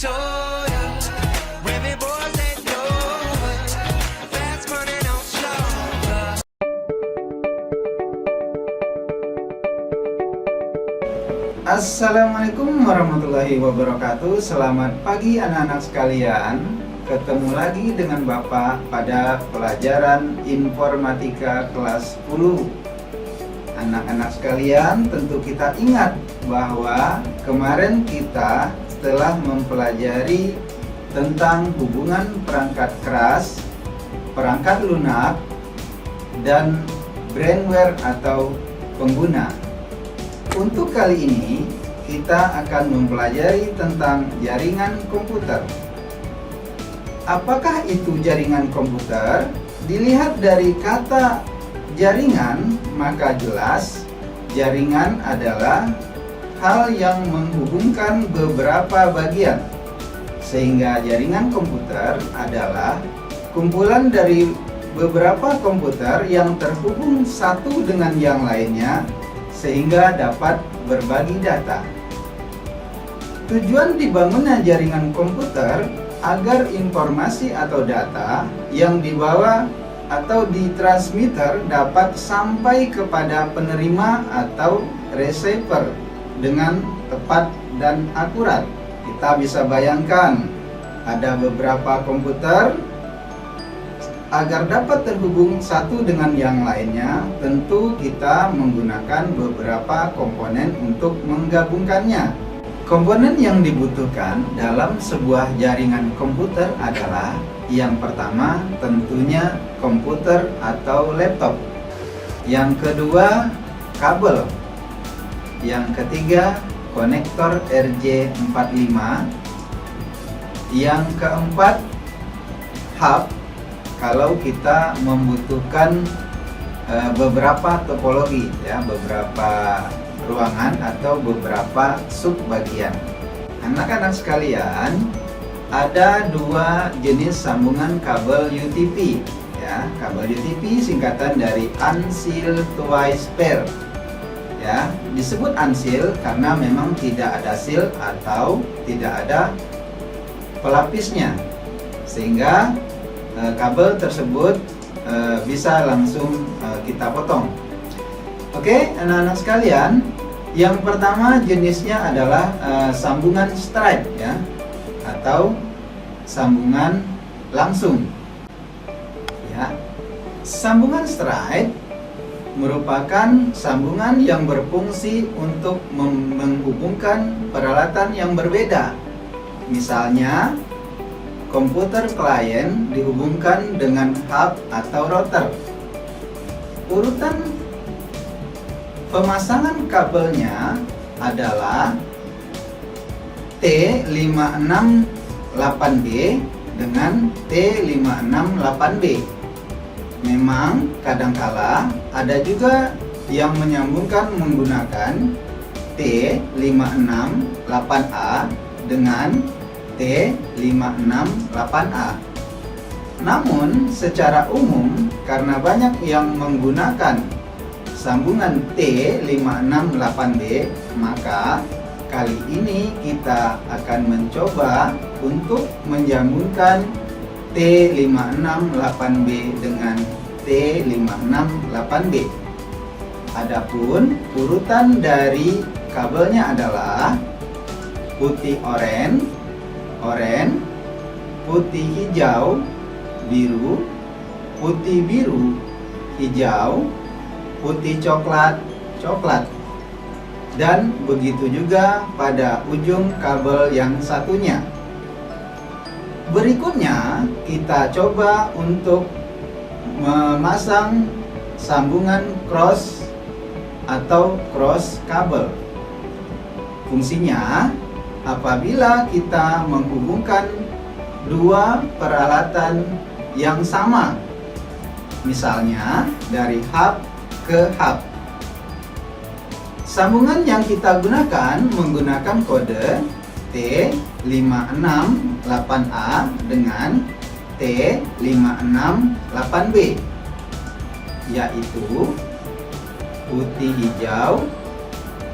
soda. Remy boys that Dover. Fast money don't slow. Assalamualaikum warahmatullahi wabarakatuh. Selamat pagi anak-anak sekalian. Ketemu lagi dengan Bapak pada pelajaran informatika kelas 10. Anak-anak sekalian, tentu kita ingat bahwa kemarin kita telah mempelajari tentang hubungan perangkat keras, perangkat lunak, dan brainware atau pengguna. Untuk kali ini kita akan mempelajari tentang jaringan komputer. Apakah itu jaringan komputer? Dilihat dari kata jaringan, maka jelas jaringan adalah hal yang menghubungkan beberapa bagian. Sehingga jaringan komputer adalah kumpulan dari beberapa komputer yang terhubung satu dengan yang lainnya sehingga dapat berbagi data. Tujuan dibangunnya jaringan komputer agar informasi atau data yang dibawa atau ditransmitter dapat sampai kepada penerima atau receiver dengan tepat dan akurat. Kita bisa bayangkan ada beberapa komputer, agar dapat terhubung satu dengan yang lainnya, tentu kita menggunakan beberapa komponen untuk menggabungkannya. Komponen yang dibutuhkan dalam sebuah jaringan komputer adalah yang pertama tentunya komputer atau laptop. Yang kedua kabel. Yang ketiga konektor RJ45. Yang keempat hub kalau kita membutuhkan beberapa topologi, ya, beberapa ruangan atau beberapa subbagian. Anak-anak sekalian, ada dua jenis sambungan kabel UTP, ya. Kabel UTP singkatan dari Unsealed Twice Pair, ya. Disebut unsealed karena memang tidak ada seal atau tidak ada pelapisnya, sehingga kabel tersebut bisa langsung kita potong. Oke, anak-anak sekalian, yang pertama jenisnya adalah sambungan straight, ya, atau sambungan langsung. Ya, sambungan straight merupakan sambungan yang berfungsi untuk menghubungkan peralatan yang berbeda. Misalnya, komputer klien dihubungkan dengan hub atau router. Urutan pemasangan kabelnya adalah T568B dengan T568B. Memang kadangkala ada juga yang menyambungkan menggunakan T568A dengan T568A. Namun secara umum karena banyak yang menggunakan sambungan T568B, maka kali ini kita akan mencoba untuk menyambungkan T568B dengan T568B. Adapun urutan dari kabelnya adalah putih oranye, putih hijau, biru, putih biru, hijau, putih coklat, dan begitu juga pada ujung kabel yang satunya. Berikutnya kita coba untuk memasang sambungan cross atau cross kabel. Fungsinya apabila kita menghubungkan dua peralatan yang sama, misalnya dari hub ke hub. Sambungan yang kita gunakan menggunakan kode T568A dengan T568B, yaitu putih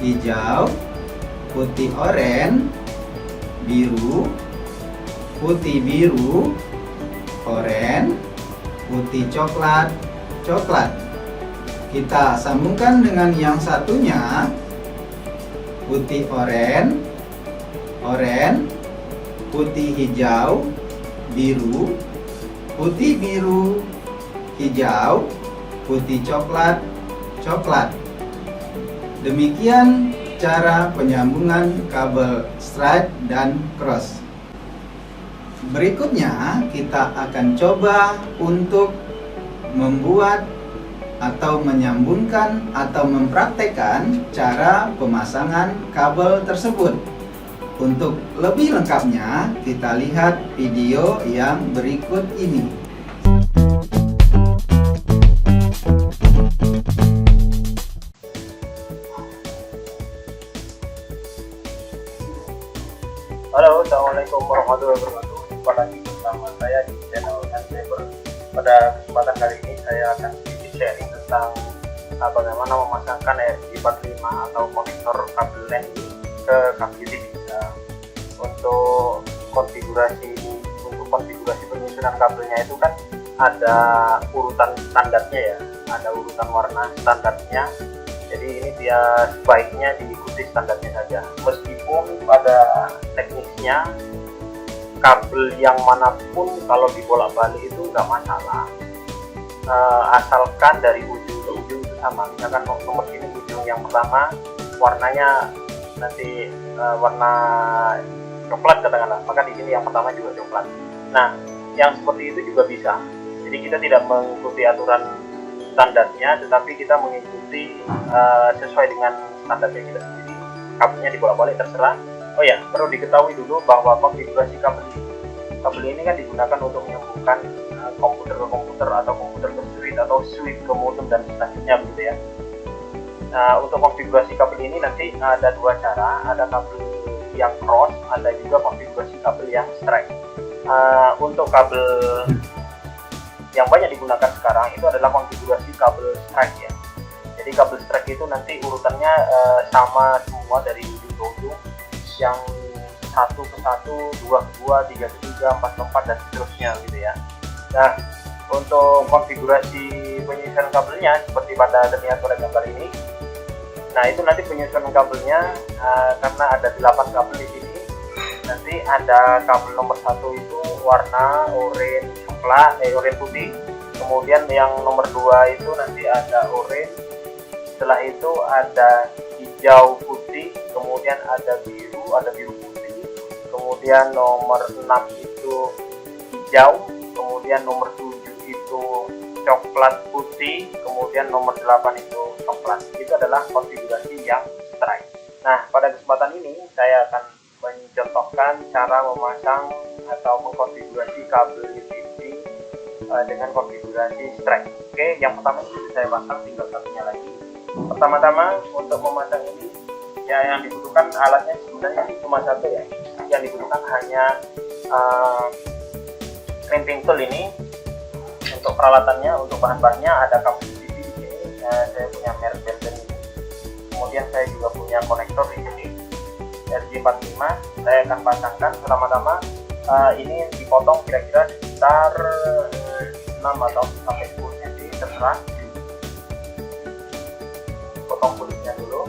hijau, putih oranye, biru, putih biru, oranye, putih coklat, coklat. Kita sambungkan dengan yang satunya, putih oranye, oranye, putih hijau, biru, putih biru, hijau, putih coklat, coklat. Demikian cara penyambungan kabel stripe dan cross. Berikutnya kita akan coba untuk membuat atau menyambungkan atau mempraktekkan cara pemasangan kabel tersebut. Untuk lebih lengkapnya, kita lihat video yang berikut ini. Halo, assalamualaikum warahmatullahi wabarakatuh. Jumpa lagi bersama saya di channel Handsaver. Pada kesempatan kali ini saya akan sedikit sharing tentang bagaimana memasangkan RJ45 atau konektor kabel LAN ke kabel TV. Untuk konfigurasi penyusunan kabelnya itu kan ada urutan standarnya ya, ada urutan warna standarnya. Jadi ini dia sebaiknya diikuti standarnya saja. Meskipun pada teknisnya kabel yang manapun kalau dibolak-balik itu nggak masalah, asalkan dari ujung ke ujung itu sama. Misalkan nomor ini ujung yang pertama warnanya nanti warna coklat katakanlah, maka di sini yang pertama juga coklat. Nah, yang seperti itu juga bisa. Jadi kita tidak mengikuti aturan standarnya, tetapi kita mengikuti sesuai dengan standarnya kita sendiri. Kabelnya dibolak-balik terserah. Oh ya, perlu diketahui dulu bahwa konfigurasi kabel ini kan digunakan untuk menyambungkan komputer ke komputer atau komputer ke switch atau switch ke modem dan selanjutnya begitu ya. Untuk konfigurasi kabel ini nanti ada dua cara, ada kabel yang cross, ada juga konfigurasi kabel yang straight. Untuk kabel yang banyak digunakan sekarang itu adalah konfigurasi kabel strike ya. Jadi kabel strike itu nanti urutannya sama semua dari ujung ke ujung, yang 1 ke 1, 2 ke 2, 3 ke 3, 4 ke 4 dan seterusnya gitu ya. Nah, untuk konfigurasi penyusunan kabelnya seperti pada terlihat pada gambar ini. Nah, itu nanti penyusunan kabelnya karena ada 8 kabel di sini. Nanti ada kabel nomor 1 itu warna oranye coklat, oranye putih. Kemudian yang nomor 2 itu nanti ada oranye. Setelah itu ada hijau putih, kemudian ada biru putih. Kemudian nomor 6 itu hijau, kemudian nomor 7 itu coklat putih, kemudian nomor 8 itu coklat. Itu adalah konfigurasi yang strike. Nah, pada kesempatan ini saya akan mencontohkan cara memasang atau mengkonfigurasi kabel TV dengan konfigurasi strike. Oke, yang pertama sudah saya pasang, tinggal satunya lagi. Pertama-tama untuk memasang ini ya, yang dibutuhkan alatnya sebenarnya cuma satu ya. Yang dibutuhkan hanya crimping tool ini. Untuk peralatannya, untuk bahan-bahannya ada kabel TV di sini. Saya punya merek Belden ini. Kemudian saya juga punya konektor di sini RJ45. Saya akan pasangkan pertama-tama ini dipotong kira-kira sekitar 6 atau sampai 10 cm terserah. Potong kulitnya dulu.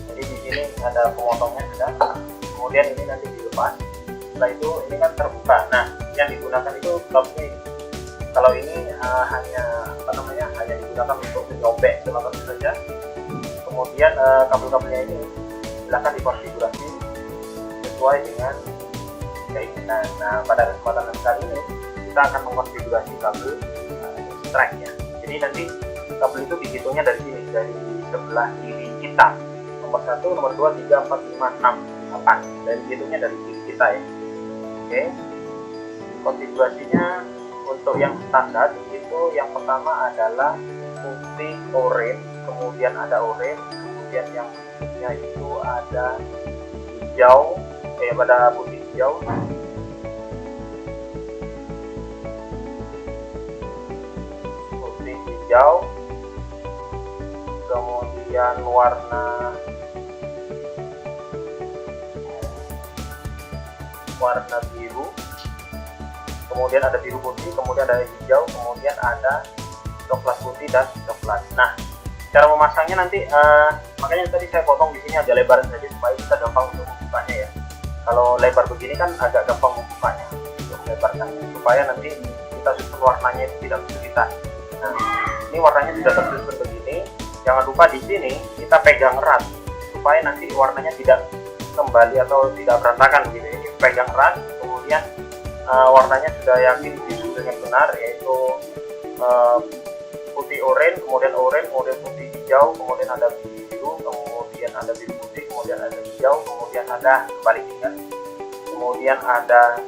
Jadi di sini ada pemotongnya sudah. Kemudian ini nanti dilepas. Setelah itu ini kan terbuka. Nah, yang digunakan itu kabelnya ini. Kalau ini hanya digunakan untuk menyobek semacam itu saja. Kemudian kabel-kabelnya ini silakan dikonfigurasi sesuai dengan keinginan. Nah, pada kesempatan kali ini kita akan mengkonfigurasi kabel strike ya. Jadi nanti kabel itu dihitungnya dari sini, dari sebelah kiri kita. Nomor 1, nomor 2, 3, 4, 5, 6, 8. Dan dihitungnya dari kiri kita ya. Oke. Konfigurasinya untuk yang standar itu yang pertama adalah putih oranye, kemudian ada oranye, kemudian yang berikutnya itu ada hijau, pada putih hijau, kemudian warna warna biru, kemudian ada biru putih, kemudian ada hijau, kemudian ada coklat putih dan coklat. Nah, cara memasangnya nanti makanya tadi saya potong di sini agak lebar saja supaya kita gampang untuk membukanya ya. Kalau lebar begini kan agak gampang membukanya, untuk melebarkannya supaya nanti kita susun warnanya itu tidak kesulitan. Nah, ini warnanya sudah tersusun begini. Jangan lupa di sini kita pegang erat supaya nanti warnanya tidak kembali atau tidak berantakan begini. Ini pegang erat, kemudian warnanya sudah yakin disusun dengan benar, yaitu putih oranye, kemudian putih hijau, kemudian ada biru, kemudian ada biru putih, kemudian ada hijau, kemudian ada sebaliknya, kemudian ada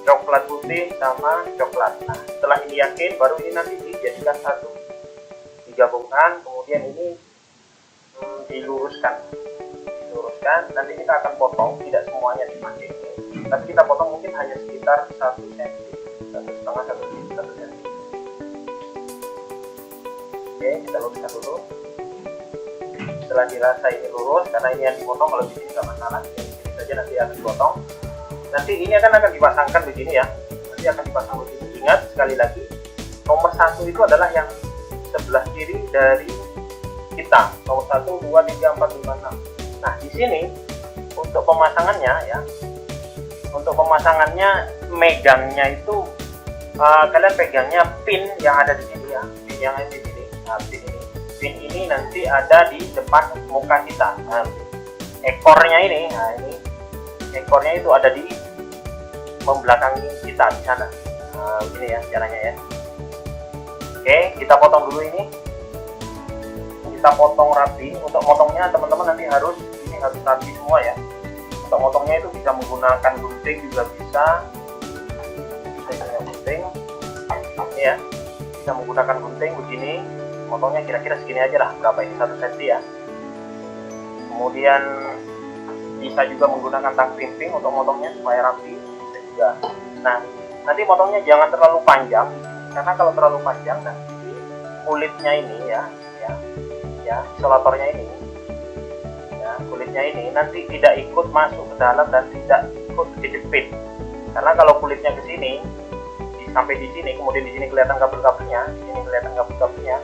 coklat putih sama coklat. Nah, setelah ini yakin, baru ini nanti dijadikan satu, digabungkan, kemudian ini diluruskan. Nanti kita akan potong, tidak semuanya dipakai, tapi kita potong mungkin hanya sekitar 1 cm, 1,5 cm. Oke, kita luruskan dulu. Setelah dirasa ini lurus, karena ini yang dipotong, kalau di sini nggak masalah, di sini saja nanti akan dipotong. Nanti ini akan dipasangkan begini ya, nanti akan dipasang begini. Ingat sekali lagi, nomor 1 itu adalah yang sebelah kiri dari kita, nomor 1, 2, 3, 4, 5, 6. Nah, di sini untuk pemasangannya ya, megangnya itu kalian pegangnya pin yang ada di sini ya, pin yang ada di sini. Nah, pin ini nanti ada di depan muka kita. Nah, ekornya ini, ekornya itu ada di membelakangi kita di sana. Nah, begini ya caranya ya. Oke, kita potong dulu ini. Kita potong rapi. Untuk motongnya teman-teman nanti harus rapi semua ya. Untuk motongnya itu bisa menggunakan gunting juga bisa gunting ini ya, bisa menggunakan gunting begini. Motongnya kira-kira segini aja lah, berapa ini, 1 cm ya. Kemudian bisa juga menggunakan tang pimping untuk motongnya supaya rapi, bisa juga. Nah, nanti motongnya jangan terlalu panjang, karena kalau terlalu panjang nanti kulitnya ini ya, isolatornya ini ya, kulitnya ini nanti tidak ikut masuk ke dalam dan tidak ikut kejepit. Karena kalau kulitnya ke sini sampai di sini, kemudian di sini kelihatan kabel-kabelnya, di sini kelihatan kabel-kabelnya,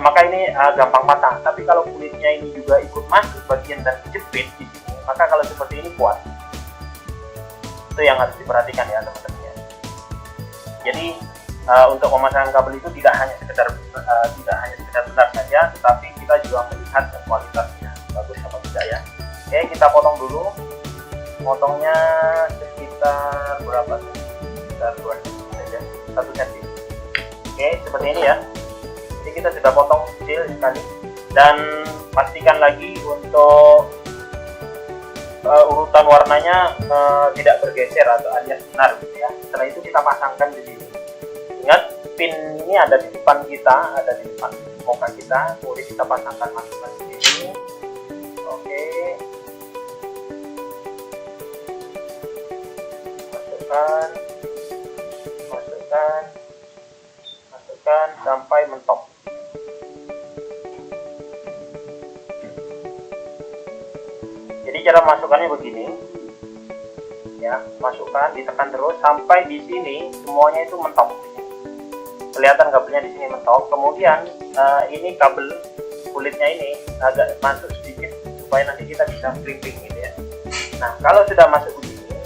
maka ini gampang patah. Tapi kalau kulitnya ini juga ikut masuk bagian dan kejepit di sini, maka kalau seperti ini kuat. Itu yang harus diperhatikan ya teman-teman ya. Jadi untuk memasang kabel itu tidak hanya sekedar benar saja, tetapi kita juga melihat kualitasnya bagus atau tidak ya. Oke, kita potong dulu. Potongnya sekitar berapa sih? Sekitar 2 cm saja, 1 cm. Oke, seperti ini ya. Jadi kita sudah potong kecil sekali, dan pastikan lagi untuk urutan warnanya tidak bergeser atau alias benar gitu ya. Setelah itu kita pasangkan di sini. Ingat, pin ini ada di depan kita, ada di depan muka kita. Kemudian kita pasangkan, masukkan di sini. Oke, masukkan sampai mentok. Jadi cara masukkannya begini ya, masukkan, ditekan terus sampai di sini semuanya itu mentok. Kelihatan kabelnya di sini mentok. Kemudian ini kabel kulitnya ini agak masuk sedikit supaya nanti kita bisa clipping gitu ya. Nah, kalau sudah masuk begini,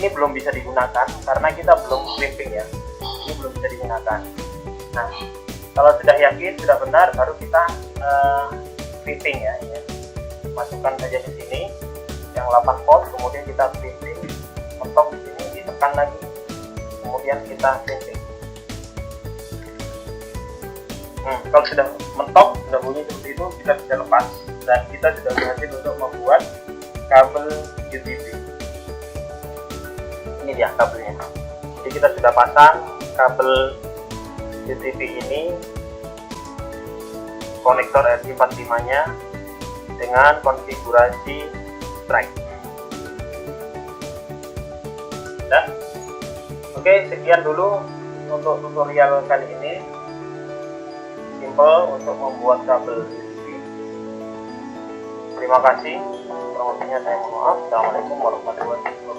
ini belum bisa digunakan karena kita belum clipping ya. Ini belum bisa digunakan. Nah, kalau sudah yakin, sudah benar, baru kita clipping ya. Masukkan saja di sini yang 8 volt, kemudian kita clipping, mentok di sini, ditekan lagi, kemudian kita clipping. Kalau sudah mentok, sudah bunyi seperti itu, kita bisa lepas dan kita sudah berhasil untuk membuat kabel UTV. Ini dia kabelnya. Jadi kita sudah pasang kabel UTV ini, konektor RJ45 nya dengan konfigurasi strike. Dan oke, sekian dulu untuk tutorial kali ini. Simple untuk membuat kabel USB. Terima kasih. Kurang lebihnya saya mohon maaf. Assalamualaikum warahmatullahi wabarakatuh.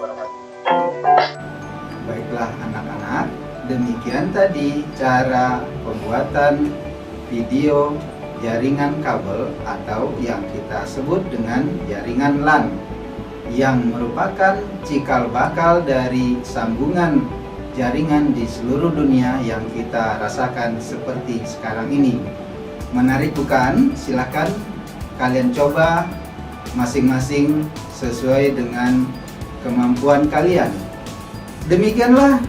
Demikian tadi cara pembuatan video jaringan kabel atau yang kita sebut dengan jaringan LAN, yang merupakan cikal bakal dari sambungan jaringan di seluruh dunia yang kita rasakan seperti sekarang ini. Menarik bukan? Silakan kalian coba masing-masing sesuai dengan kemampuan kalian. Demikianlah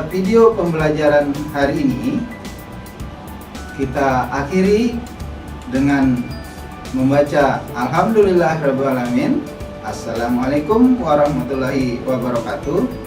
video pembelajaran hari ini. Kita akhiri dengan membaca Alhamdulillahirrabbilalamin. Assalamualaikum warahmatullahi wabarakatuh.